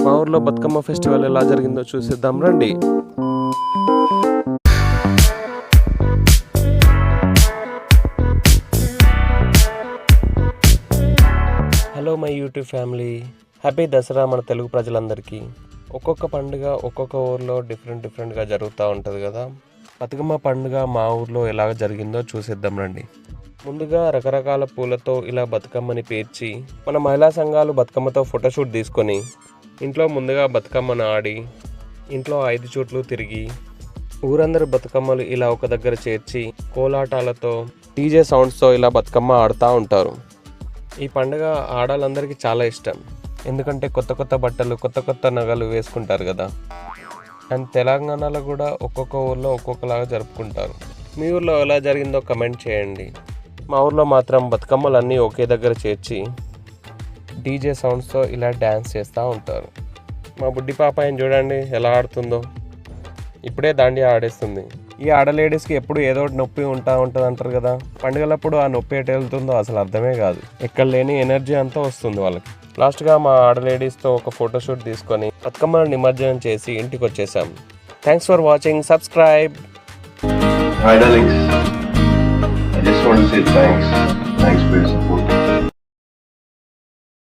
మా ఊర్లో బతుకమ్మ ఫెస్టివల్ ఎలా జరిగిందో చూసేద్దాం రండి. Hello my YouTube family, happy Dasara మన తెలుగు ప్రజలందరికీ. ఒక్కొక్క పండుగ ఒక్కొక్క ఊర్లో డిఫరెంట్గా జరుగుతూ ఉంటుంది కదా. బతుకమ్మ పండుగ మా ఊర్లో ఎలా జరిగిందో చూసేద్దాం రండి. ముందుగా రకరకాల పూలతో ఇలా బతుకమ్మని పేర్చి మన మహిళా సంఘాలు బతుకమ్మతో ఫోటోషూట్ తీసుకొని ఇంట్లో ముందుగా బతుకమ్మను ఆడి ఇంట్లో 5 చుట్లు తిరిగి ఊరందరూ బతుకమ్మలు ఇలా ఒక దగ్గర చేర్చి కోలాటాలతో డీజే సౌండ్స్తో ఇలా బతుకమ్మ ఆడుతూ ఉంటారు. ఈ పండుగ ఆడాలందరికీ చాలా ఇష్టం, ఎందుకంటే కొత్త బట్టలు కొత్త నగలు వేసుకుంటారు కదా. అండ్ తెలంగాణలో కూడా ఒక్కొక్క ఊర్లో ఒక్కొక్కలాగా జరుపుకుంటారు. మీ ఊర్లో ఎలా జరిగిందో కమెంట్ చేయండి. మా ఊర్లో మాత్రం బతుకమ్మలన్నీ ఒకే దగ్గర చేర్చి డీజే సౌండ్స్తో ఇలా డ్యాన్స్ చేస్తూ ఉంటారు. మా బుడ్డి పాపాయిని చూడండి ఎలా ఆడుతుందో, ఇప్పుడే దాండియా ఆడేస్తుంది. ఈ ఆడలేడీస్కి ఎప్పుడు ఏదో ఒకటి నొప్పి ఉంటుంది అంటారు కదా. పండుగలప్పుడు ఆ నొప్పి ఎటు వెళ్తుందో అసలు అర్థమే కాదు. ఎక్కడ లేని ఎనర్జీ అంతా వస్తుంది వాళ్ళకి. లాస్ట్గా మా ఆడలేడీస్తో ఒక ఫోటోషూట్ తీసుకొని బతుకమ్మను నిమజ్జనం చేసి ఇంటికి వచ్చేసాం. Thanks for watching. Subscribe. Hi darlings, I just want to say thanks for your support.